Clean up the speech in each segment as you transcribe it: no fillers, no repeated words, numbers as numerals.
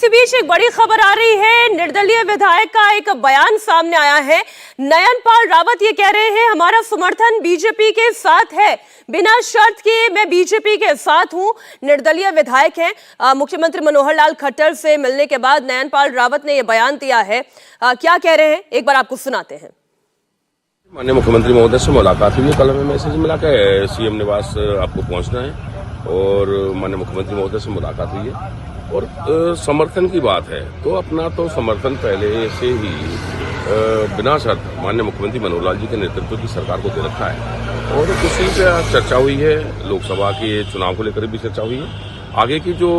इसी बीच एक बड़ी खबर आ रही है। निर्दलीय विधायक का एक बयान सामने आया है। नयनपाल रावत ये कह रहे हैं, हमारा समर्थन बीजेपी के साथ है, बिना शर्त के मैं बीजेपी के साथ हूं। निर्दलीय विधायक हैं। मुख्यमंत्री मनोहर लाल खट्टर से मिलने के बाद नयनपाल रावत ने यह बयान दिया है। क्या कह रहे हैं, एक बार आपको सुनाते हैं। माननीय मुख्यमंत्री महोदय से मुलाकात हुई है। कल हमें मैसेज मिला के सीएम निवास आपको पहुंचना है और माननीय मुख्यमंत्री महोदय से मुलाकात हुई है और समर्थन की बात है तो अपना तो समर्थन पहले से ही बिना शर्त माननीय मुख्यमंत्री मनोहर लाल जी के नेतृत्व की सरकार को दे रखा है और उसी पे चर्चा हुई है। लोकसभा के चुनाव को लेकर भी चर्चा हुई है। आगे की जो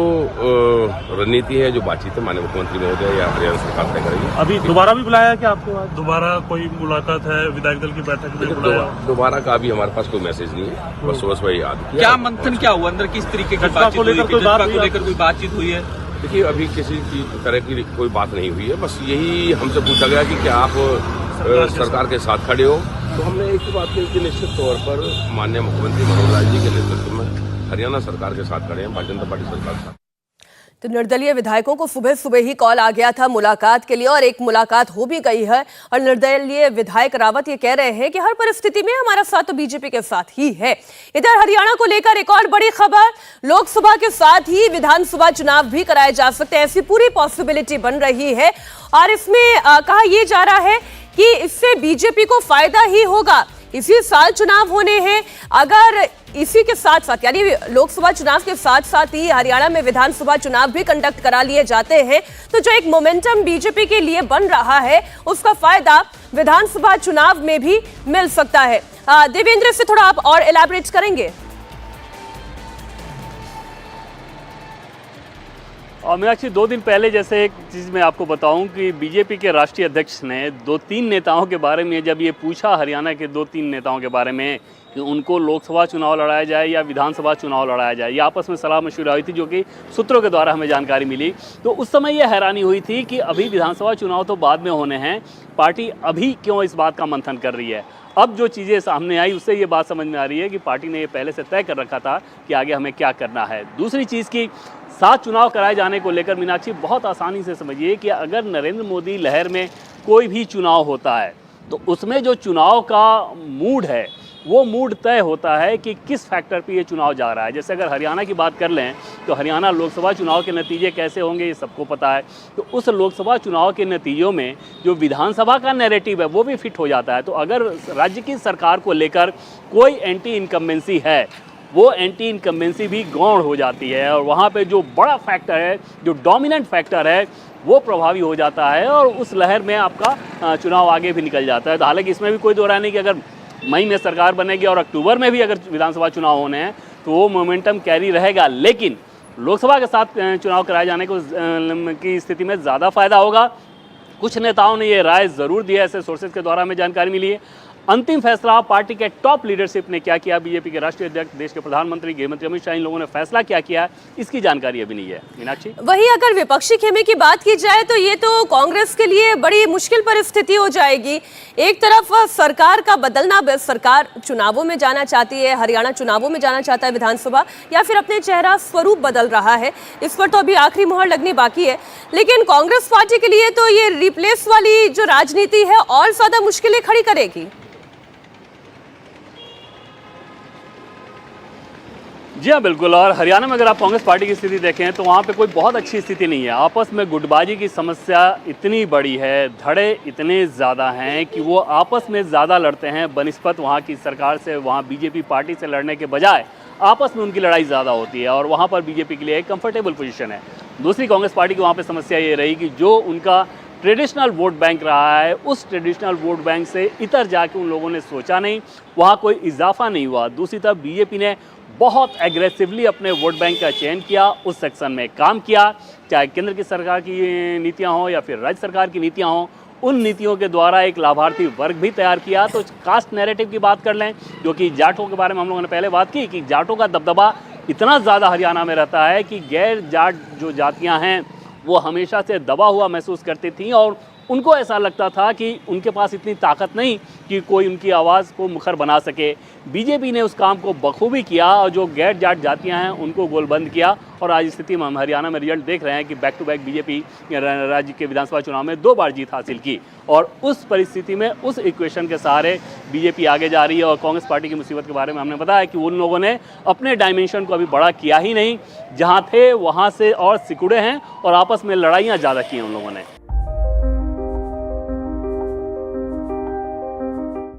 रणनीति है, जो बातचीत है, माननीय मुख्यमंत्री महोदय या हरियाणा सरकार तय करेगी। अभी दोबारा भी बुलाया क्या आपको? आज दोबारा कोई मुलाकात है? विधायक दल की बैठक में बुलाया? दोबारा का अभी हमारे पास कोई मैसेज नहीं है, बस सुबह याद किया। क्या मंथन क्या हुआ अंदर, किस तरीके की बातचीत लेकर कोई बातचीत हुई है? देखिए, अभी किसी की तरह की कोई बात नहीं हुई है। बस यही हमसे पूछा गया कि क्या आप सरकार के साथ खड़े हो, तो हमने एक ही बात कही कि निश्चित तौर पर माननीय मुख्यमंत्री मनोहर लाल जी के नेतृत्व में हरियाणा सरकार के साथ खड़े हैं, भारतीय जनता पार्टी सरकार के साथ। तो निर्दलीय विधायकों को सुबह सुबह ही कॉल आ गया था मुलाकात के लिए और एक मुलाकात हो भी गई है। और निर्दलीय विधायक रावत ये कह रहे हैं कि हर परिस्थिति में हमारा साथ तो बीजेपी के साथ ही है। इधर हरियाणा को लेकर एक और बड़ी खबर, लोकसभा के साथ ही विधानसभा चुनाव भी कराए जा सकते हैं, ऐसी पूरी पॉसिबिलिटी बन रही है। और इसमें कहा यह जा रहा है कि इससे बीजेपी को फायदा ही होगा। इसी साल चुनाव होने हैं, अगर इसी के साथ साथ यानी लोकसभा चुनाव के साथ साथ ही हरियाणा में विधानसभा चुनाव भी कंडक्ट करा लिए जाते हैं, तो जो एक मोमेंटम बीजेपी के लिए बन रहा है उसका फायदा विधानसभा चुनाव में भी मिल सकता है। देवेंद्र, से थोड़ा आप और एलैबोरेट करेंगे? और मीनाक्षी, 2 दिन पहले जैसे एक चीज़ मैं आपको बताऊं कि बीजेपी के राष्ट्रीय अध्यक्ष ने 2-3 नेताओं के बारे में जब ये पूछा, हरियाणा के 2-3 नेताओं के बारे में कि उनको लोकसभा चुनाव लड़ाया जाए या विधानसभा चुनाव लड़ाया जाए, ये आपस में सलाह मशवरा हुई थी, जो कि सूत्रों के द्वारा हमें जानकारी मिली। तो उस समय ये हैरानी हुई थी कि अभी विधानसभा चुनाव तो बाद में होने हैं, पार्टी अभी क्यों इस बात का मंथन कर रही है। अब जो चीज़ें सामने आई उससे ये बात समझ में आ रही है कि पार्टी ने ये पहले से तय कर रखा था कि आगे हमें क्या करना है। दूसरी चीज़ की साथ चुनाव कराए जाने को लेकर मीनाक्षी बहुत आसानी से समझिए कि अगर नरेंद्र मोदी लहर में कोई भी चुनाव होता है तो उसमें जो चुनाव का मूड है वो मूड तय होता है कि किस फैक्टर पे ये चुनाव जा रहा है। जैसे अगर हरियाणा की बात कर लें तो हरियाणा लोकसभा चुनाव के नतीजे कैसे होंगे ये सबको पता है। तो उस लोकसभा चुनाव के नतीजों में जो विधानसभा का नैरेटिव है वो भी फिट हो जाता है। तो अगर राज्य की सरकार को लेकर कोई एंटी इनकम्बेंसी है, वो एंटी इनकम्बेंसी भी गौण हो जाती है और वहाँ पे जो बड़ा फैक्टर है, जो डोमिनेंट फैक्टर है, वो प्रभावी हो जाता है और उस लहर में आपका चुनाव आगे भी निकल जाता है। तो हालांकि इसमें भी कोई दो राय नहीं कि अगर मई में सरकार बनेगी और अक्टूबर में भी अगर विधानसभा चुनाव होने हैं तो वो मोमेंटम कैरी रहेगा, लेकिन लोकसभा के साथ चुनाव कराए जाने को की स्थिति में ज़्यादा फायदा होगा। कुछ नेताओं ने ये राय ज़रूर दी है, ऐसे सोर्सेज के द्वारा हमें जानकारी मिली है। अंतिम फैसला पार्टी के टॉप लीडरशिप ने क्या किया, बीजेपी के राष्ट्रीय अध्यक्ष, देश के प्रधानमंत्री, गृहमंत्री अमित शाह, इन लोगों ने फैसला क्या किया है, इसकी जानकारी अभी नहीं है। मीनाक्षी, वही अगर विपक्षी खेमे की बात की जाए तो ये तो कांग्रेस के लिए बड़ी मुश्किल परिस्थिति हो जाएगी। एक तरफ सरकार का बदलना, सरकार चुनावों में जाना चाहती है, हरियाणा चुनावों में जाना चाहता है विधानसभा, या फिर अपने चेहरा स्वरूप बदल रहा है, इस पर तो अभी आखिरी मुहर लगनी बाकी है। लेकिन कांग्रेस पार्टी के लिए तो ये रिप्लेस वाली जो राजनीति है और ज्यादा मुश्किलें खड़ी करेगी। जी हाँ, बिल्कुल। और हरियाणा में अगर आप कांग्रेस पार्टी की स्थिति देखें तो वहाँ पे कोई बहुत अच्छी स्थिति नहीं है। आपस में गुटबाजी की समस्या इतनी बड़ी है, धड़े इतने ज़्यादा हैं कि वो आपस में ज़्यादा लड़ते हैं बनिस्बत वहाँ की सरकार से। वहाँ बीजेपी पार्टी से लड़ने के बजाय आपस में उनकी लड़ाई ज़्यादा होती है और वहाँ पर बीजेपी के लिए एक कंफर्टेबल पोजीशन है। दूसरी कांग्रेस पार्टी की वहाँ पर समस्या ये रही कि जो उनका ट्रेडिशनल वोट बैंक रहा है, उस ट्रेडिशनल वोट बैंक से इतर जाके उन लोगों ने सोचा नहीं, वहाँ कोई इजाफा नहीं हुआ। दूसरी तरफ बीजेपी ने बहुत एग्रेसिवली अपने वोट बैंक का चयन किया, उस सेक्शन में काम किया, चाहे केंद्र की सरकार की नीतियां हों या फिर राज्य सरकार की नीतियां हों, उन नीतियों के द्वारा एक लाभार्थी वर्ग भी तैयार किया। तो कास्ट नैरेटिव की बात कर लें, जो कि जाटों के बारे में हम लोगों ने पहले बात की कि जाटों का दबदबा इतना ज़्यादा हरियाणा में रहता है कि गैर जाट जो जातियाँ हैं वो हमेशा से दबा हुआ महसूस करती थी और उनको ऐसा लगता था कि उनके पास इतनी ताकत नहीं कि कोई उनकी आवाज़ को मुखर बना सके। बीजेपी ने उस काम को बखूबी किया और जो गैर जाट जातियां हैं उनको गोलबंद किया। और आज स्थिति में हम हरियाणा में रिजल्ट देख रहे हैं कि बैक टू बैक बीजेपी राज्य के विधानसभा चुनाव में 2 बार जीत हासिल की। और उस परिस्थिति में उस इक्वेशन के सहारे बीजेपी आगे जा रही है। और कांग्रेस पार्टी की मुसीबत के बारे में हमने बताया कि उन लोगों ने अपने डायमेंशन को अभी बड़ा किया ही नहीं, जहाँ थे वहाँ से और सिकुड़े हैं और आपस में लड़ाइयाँ ज़्यादा की हैं उन लोगों ने।